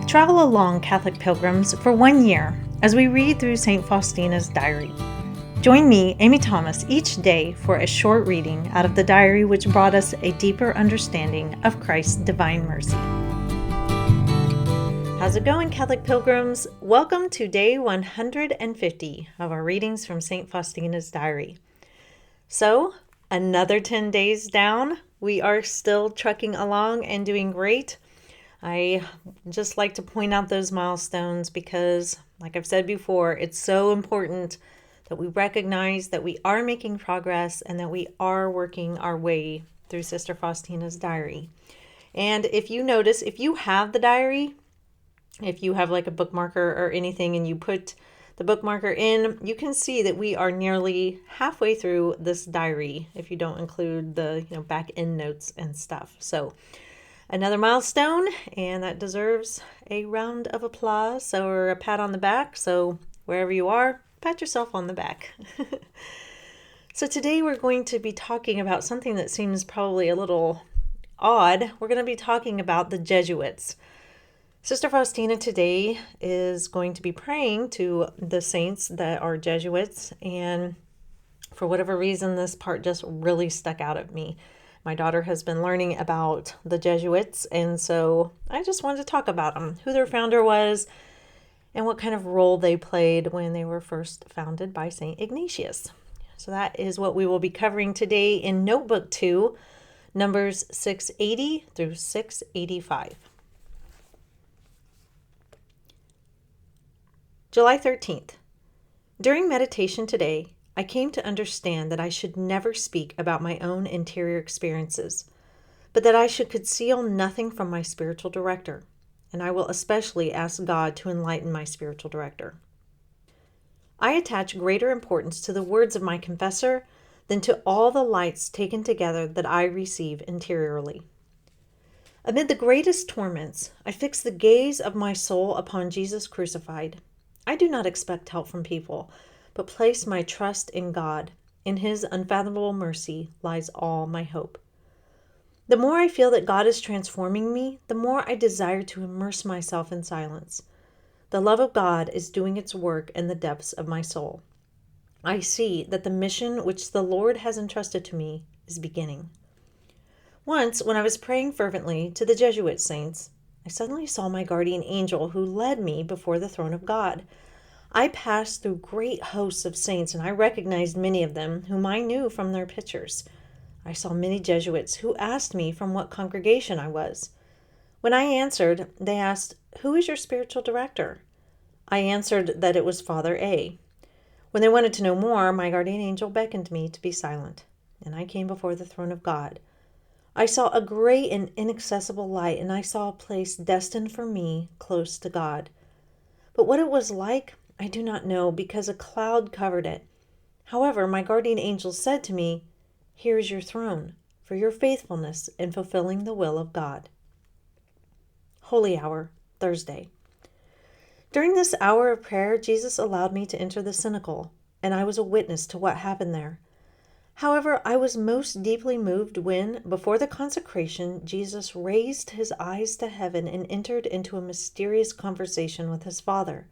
Travel along, Catholic pilgrims, for 1 year as we read through St. Faustina's diary. Join me, Amy Thomas, each day for a short reading out of the diary which brought us a deeper understanding of Christ's divine mercy. How's it going, Catholic pilgrims? Welcome to day 150 of our readings from St. Faustina's diary. So, another 10 days down. We are still trucking along and doing great. I just like to point out those milestones because, like I've said before, it's so important that we recognize that we are making progress and that we are working our way through Sister Faustina's diary. And if you notice, if you have the diary, if you have like a bookmarker or anything and you put the bookmarker in, you can see that we are nearly halfway through this diary if you don't include the back end notes and stuff. So another milestone, and that deserves a round of applause or a pat on the back. So wherever you are, pat yourself on the back. So today we're going to be talking about something that seems probably a little odd. We're going to be talking about the Jesuits. Sister Faustina today is going to be praying to the saints that are Jesuits, and for whatever reason, this part just really stuck out at me. My daughter has been learning about the Jesuits, and so I just wanted to talk about them, who their founder was, and what kind of role they played when they were first founded by St. Ignatius. So that is what we will be covering today in Notebook 2, numbers 680 through 685. July 13th. During meditation today, I came to understand that I should never speak about my own interior experiences, but that I should conceal nothing from my spiritual director, and I will especially ask God to enlighten my spiritual director. I attach greater importance to the words of my confessor than to all the lights taken together that I receive interiorly. Amid the greatest torments, I fix the gaze of my soul upon Jesus crucified. I do not expect help from people, but place my trust in God. In His unfathomable mercy lies all my hope. The more I feel that God is transforming me, the more I desire to immerse myself in silence. The love of God is doing its work in the depths of my soul. I see that the mission which the Lord has entrusted to me is beginning. Once, when I was praying fervently to the Jesuit Saints, I suddenly saw my guardian angel who led me before the throne of God. I passed through great hosts of saints, and I recognized many of them whom I knew from their pictures. I saw many Jesuits who asked me from what congregation I was. When I answered, they asked, "Who is your spiritual director?" I answered that it was Father A. When they wanted to know more, my guardian angel beckoned me to be silent, and I came before the throne of God. I saw a great and inaccessible light, and I saw a place destined for me close to God. But what it was like, I do not know, because a cloud covered it. However, my guardian angel said to me, "Here is your throne, for your faithfulness in fulfilling the will of God." Holy Hour, Thursday. During this hour of prayer, Jesus allowed me to enter the cenacle, and I was a witness to what happened there. However, I was most deeply moved when, before the consecration, Jesus raised his eyes to heaven and entered into a mysterious conversation with his Father.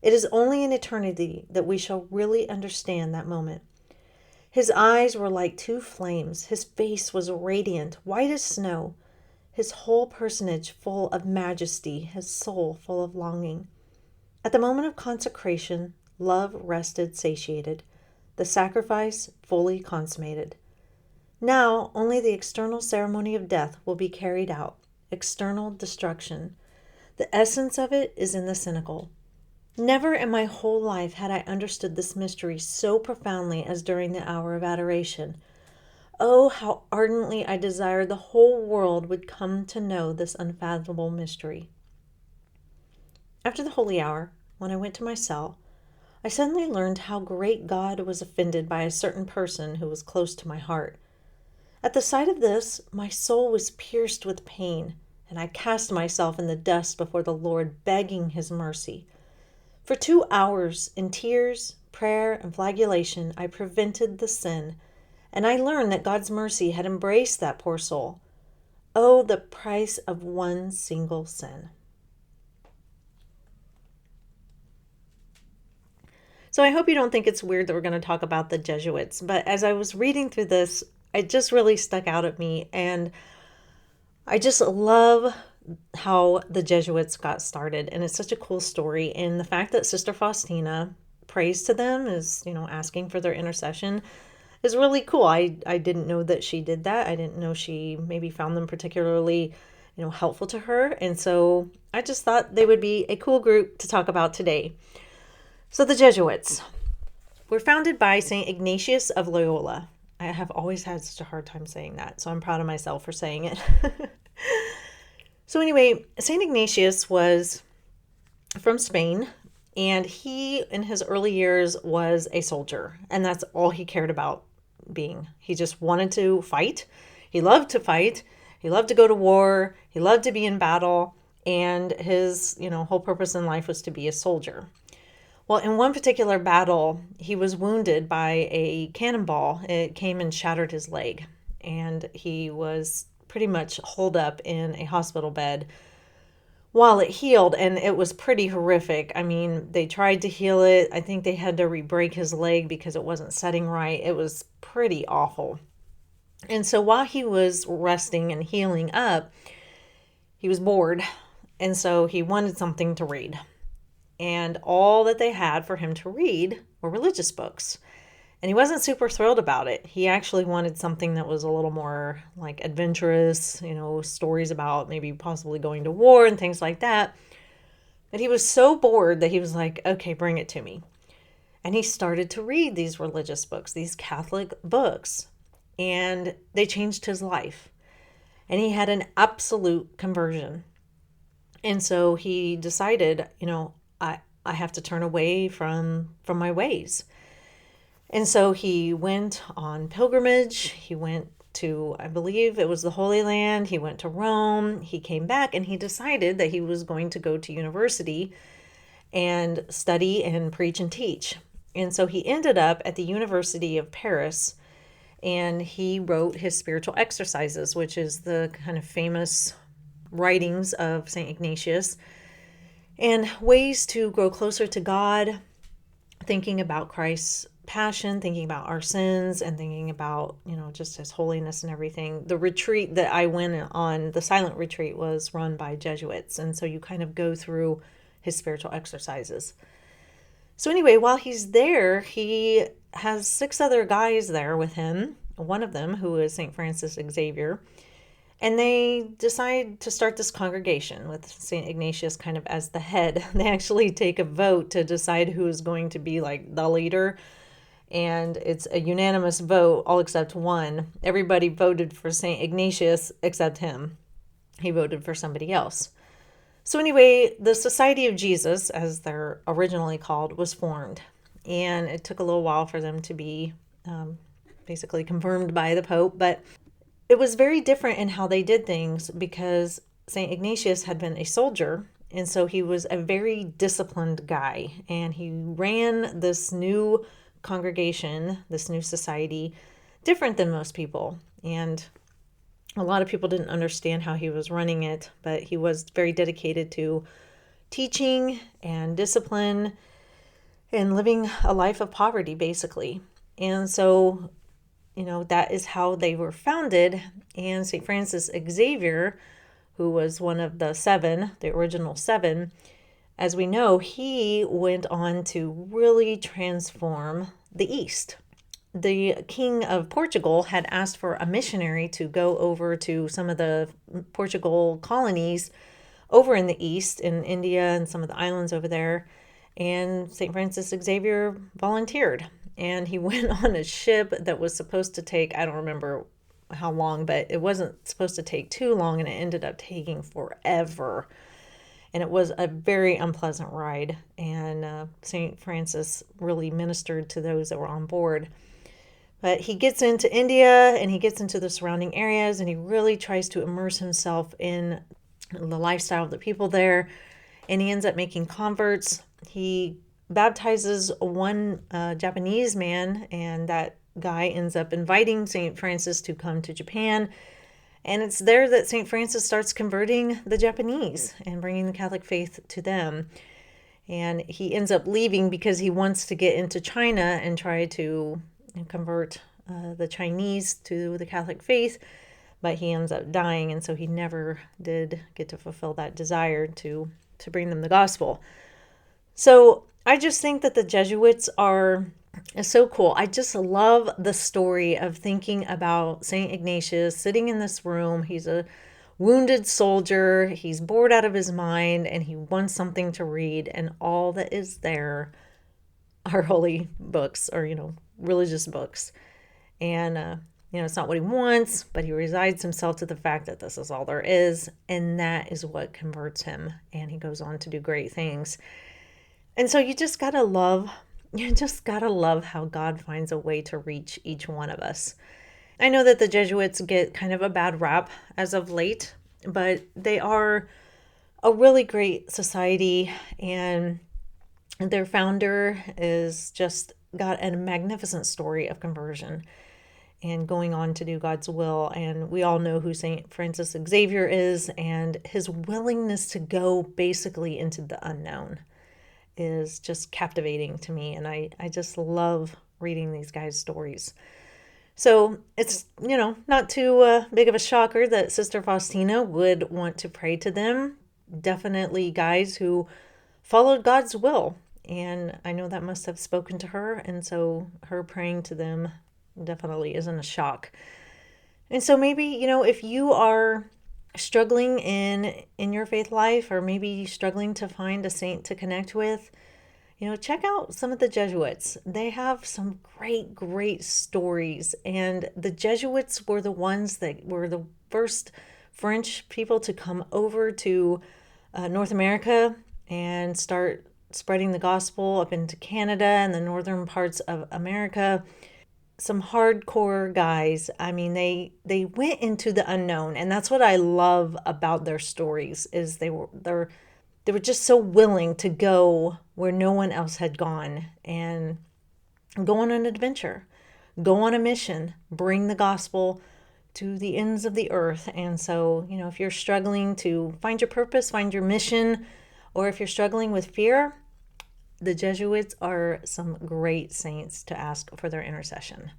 It is only in eternity that we shall really understand that moment. His eyes were like two flames. His face was radiant, white as snow. His whole personage full of majesty, his soul full of longing. At the moment of consecration, love rested satiated, the sacrifice fully consummated. Now only the external ceremony of death will be carried out, external destruction. The essence of it is in the cenacle. Never in my whole life had I understood this mystery so profoundly as during the hour of adoration. Oh, how ardently I desired the whole world would come to know this unfathomable mystery. After the Holy Hour, when I went to my cell, I suddenly learned how great God was offended by a certain person who was close to my heart. At the sight of this, my soul was pierced with pain, and I cast myself in the dust before the Lord, begging his mercy. For 2 hours, in tears, prayer, and flagellation, I prevented the sin, and I learned that God's mercy had embraced that poor soul. Oh, the price of one single sin. So I hope you don't think it's weird that we're going to talk about the Jesuits, but as I was reading through this, it just really stuck out at me, and I just love how the Jesuits got started, and it's such a cool story. And the fact that Sister Faustina prays to them, is, asking for their intercession, is really cool. I didn't know that she did that. I didn't know she maybe found them particularly, helpful to her. And so I just thought they would be a cool group to talk about today. So the Jesuits were founded by St. Ignatius of Loyola. I have always had such a hard time saying that, so I'm proud of myself for saying it. So anyway, St. Ignatius was from Spain, and he, in his early years, was a soldier, and that's all he cared about being. He just wanted to fight. He loved to fight. He loved to go to war. He loved to be in battle, and his, whole purpose in life was to be a soldier. Well, in one particular battle, he was wounded by a cannonball. It came and shattered his leg, and he was pretty much holed up in a hospital bed while it healed, and it was pretty horrific. I mean, they tried to heal it. I think they had to re-break his leg because it wasn't setting right. It was pretty awful. And so while he was resting and healing up, he was bored, and so he wanted something to read. And all that they had for him to read were religious books. And he wasn't super thrilled about it. He actually wanted something that was a little more like adventurous, stories about maybe possibly going to war and things like that. But he was so bored that he was like, okay, bring it to me. And he started to read these religious books, these Catholic books, and they changed his life. And he had an absolute conversion. And so he decided, I have to turn away from my ways. And so he went on pilgrimage. He went to, I believe it was the Holy Land. He went to Rome. He came back, and he decided that he was going to go to university and study and preach and teach. And so he ended up at the University of Paris, and he wrote his spiritual exercises, which is the kind of famous writings of St. Ignatius, and ways to grow closer to God, thinking about Christ's passion, thinking about our sins, and thinking about, just his holiness and everything. The retreat that I went on, the silent retreat, was run by Jesuits. And so you kind of go through his spiritual exercises. So anyway, while he's there, he has 6 other guys there with him, one of them who is St. Francis Xavier. And they decide to start this congregation with St. Ignatius kind of as the head. They actually take a vote to decide who is going to be like the leader. And it's a unanimous vote, all except one. Everybody voted for St. Ignatius except him. He voted for somebody else. So anyway, the Society of Jesus, as they're originally called, was formed. And it took a little while for them to be basically confirmed by the Pope. But it was very different in how they did things because St. Ignatius had been a soldier. And so he was a very disciplined guy. And he ran this new congregation, this new society, different than most people. And a lot of people didn't understand how he was running it, but he was very dedicated to teaching and discipline and living a life of poverty, basically. And so, that is how they were founded. And St. Francis Xavier, who was one of the 7, the original 7, as we know, he went on to really transform the East. The King of Portugal had asked for a missionary to go over to some of the Portugal colonies over in the East, in India and some of the islands over there. And St. Francis Xavier volunteered. And he went on a ship that was supposed to take, I don't remember how long, but it wasn't supposed to take too long, and it ended up taking forever. And it was a very unpleasant ride. And St. Francis really ministered to those that were on board. But he gets into India and he gets into the surrounding areas, and he really tries to immerse himself in the lifestyle of the people there. And he ends up making converts. He baptizes one Japanese man, and that guy ends up inviting St. Francis to come to Japan. And it's there that St. Francis starts converting the Japanese and bringing the Catholic faith to them. And he ends up leaving because he wants to get into China and try to convert the Chinese to the Catholic faith, but he ends up dying, and so he never did get to fulfill that desire to bring them the gospel. So I just think that the Jesuits are so cool. I just love the story of thinking about St. Ignatius sitting in this room. He's a wounded soldier. He's bored out of his mind and he wants something to read. And all that is there are holy books or, religious books. And, it's not what he wants, but he resigns himself to the fact that this is all there is. And that is what converts him. And he goes on to do great things. And so you just gotta love how God finds a way to reach each one of us. I know that the Jesuits get kind of a bad rap as of late, but they are a really great society, and their founder is just got a magnificent story of conversion and going on to do God's will. And we all know who St. Francis Xavier is, and his willingness to go basically into the unknown is just captivating to me. And I just love reading these guys' stories. So it's, not too big of a shocker that Sister Faustina would want to pray to them. Definitely guys who followed God's will. And I know that must have spoken to her. And so her praying to them definitely isn't a shock. And so maybe, if you are struggling in your faith life, or maybe struggling to find a saint to connect with, check out some of the Jesuits. They have some great stories. And the Jesuits were the ones that were the first French people to come over to North America and start spreading the gospel up into Canada and the northern parts of America. Some hardcore guys. I mean, they went into the unknown, and that's what I love about their stories is they were just so willing to go where no one else had gone and go on an adventure, go on a mission, bring the gospel to the ends of the earth. And so, if you're struggling to find your purpose, find your mission, or if you're struggling with fear, the Jesuits are some great saints to ask for their intercession.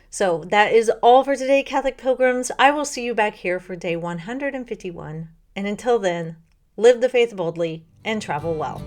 So that is all for today, Catholic Pilgrims. I will see you back here for day 151. And until then, live the faith boldly and travel well.